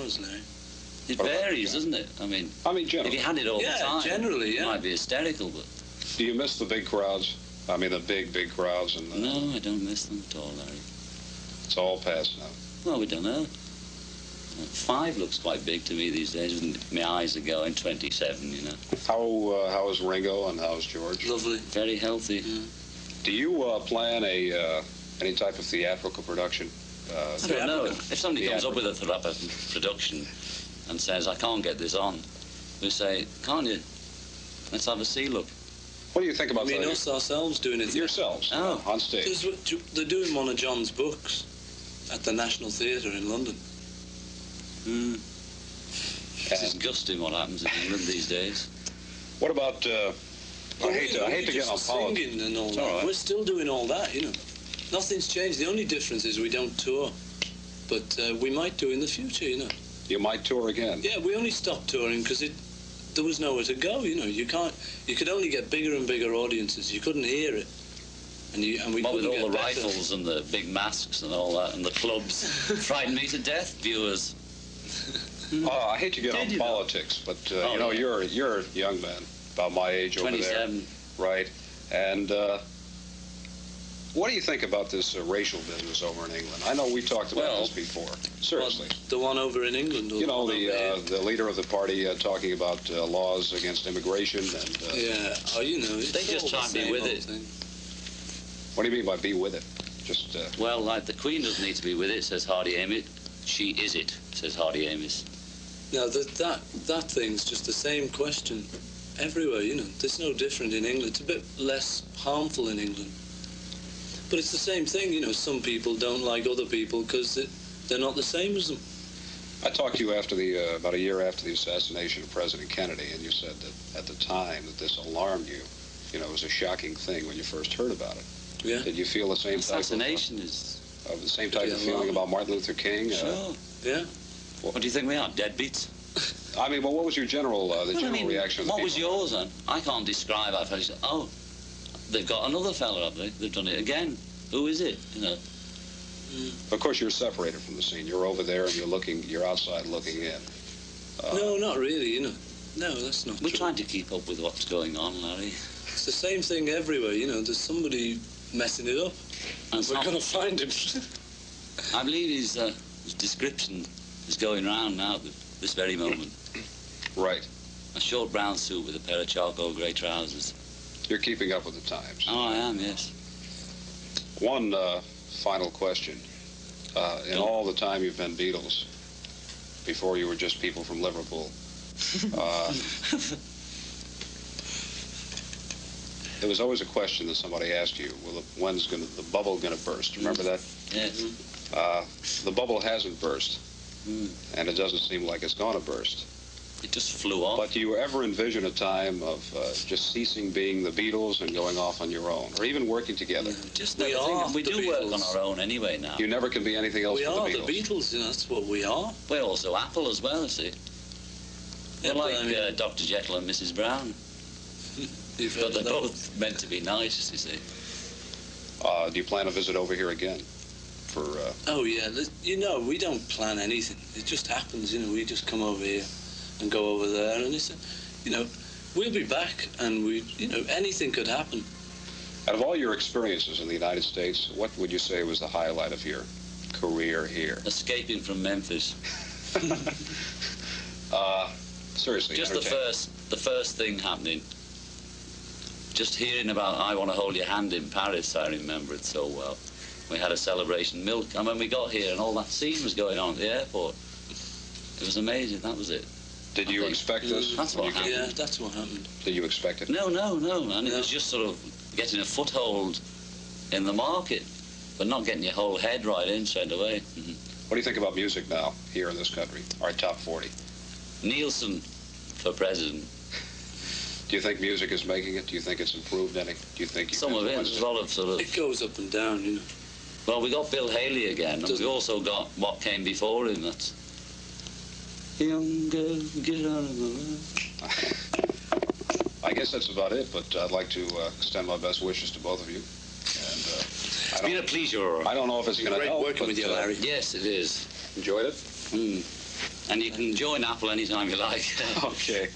hours, Larry. It varies, doesn't it? I mean, generally. if you had it all the time, generally, it might be hysterical, but... Do you miss the big crowds? I mean, the big crowds? And No, I don't miss them at all, Larry. It's all past now. Well, we don't know. 5 looks quite big to me these days. My eyes are going 27, you know. How is Ringo and how's George? Lovely. Very healthy. Yeah. Do you plan any type of theatrical production? I don't know. If somebody comes up with a production and says, I can't get this on, we say, can't you? Let's have a see look. What do you think about that? I mean, us ourselves doing it. Yourselves, on stage. They're doing one of John's books at the National Theatre in London. It's disgusting what happens in England these days. What about, I hate to get on politics. Singing and all that. Right. We're still doing all that, you know. Nothing's changed. The only difference is we don't tour. But we might do in the future, you know. You might tour again? Yeah, we only stopped touring because there was nowhere to go, you know. You could only get bigger and bigger audiences. You couldn't hear it. And we couldn't get with all the better. rifles and the big masks and all that and the clubs frightened me to death, viewers. Oh, I hate to get on politics, but you know, you're a young man, about my age over there. 27. Right. And what do you think about this racial business over in England? I know we talked about this before. Seriously. The one over in England? Or you know, the leader of the party talking about laws against immigration and... yeah, you know... They just try to be with it. What do you mean by be with it? Just... Well, like the Queen doesn't need to be with it, says Hardy Amos. She is it, says Hardy Amos. Now, that thing's just the same question everywhere, you know. There's no different in England. It's a bit less harmful in England. But it's the same thing, you know. Some people don't like other people because they're not the same as them. I talked to you after about a year after the assassination of President Kennedy, and you said that at the time that this alarmed you. You know, it was a shocking thing when you first heard about it. Yeah. Did you feel the same assassination is the same type of feeling about Martin Luther King? Sure. Yeah. What do you think we are, deadbeats? I mean, well, what was your general reaction? Of the what was yours then? I can't describe. I felt, oh, they've got another fella, have they? They've done it again. Who is it? You know. Of course, you're separated from the scene. You're over there, and you're outside looking in. No, not really. You know. No, that's not. We're trying to keep up with what's going on, Larry. It's the same thing everywhere. You know, there's somebody messing it up, and we're going to find him. I believe his description is going round now, this very moment. Right. A short brown suit with a pair of charcoal grey trousers. You're keeping up with the times. Oh, I am, yes. One final question. In all the time you've been Beatles, before you were just people from Liverpool, there was always a question that somebody asked you, when's the bubble going to burst? Remember that? Yes. The bubble hasn't burst, and it doesn't seem like it's going to burst. It just flew off. But do you ever envision a time of just ceasing being the Beatles and going off on your own, or even working together? Just we do work on our own anyway now. You never can be anything else but the Beatles. We are the Beatles, you know, that's what we are. We're also Apple as well, see. They're like Dr. Jekyll and Mrs. Brown. But they're both meant to be nice, you see. Do you plan a visit over here again? Oh, yeah. You know, we don't plan anything. It just happens, you know. We just come over here and go over there, and it's, you know, we'll be back, and you know, anything could happen. Out of all your experiences in the United States, what would you say was the highlight of your career here? Escaping from Memphis. Seriously, just the first thing happening. Just hearing about I Want to Hold Your Hand in Paris, I remember it so well. We had a celebration milk, and when we got here and all that scene was going on at the airport, it was amazing. That was it. Did you expect this? That's what happened. Yeah, that's what happened. Did you expect it? No, man. It was just sort of getting a foothold in the market, but not getting your whole head right in straight away. What do you think about music now, here in this country, our top 40? Nielsen for president. Do you think music is making it? Do you think it's improved any? Do you think some of it? There's a lot of sort of... It goes up and down, you know. Well, we got Bill Haley again, and we also got what came before him. That's... Young girl, get out of the way. I guess that's about it, but I'd like to extend my best wishes to both of you. And it's been a pleasure. I don't know if it's going to help. Great working with you, Larry. Yes, it is. Enjoyed it? And you can join Apple anytime you like. Okay.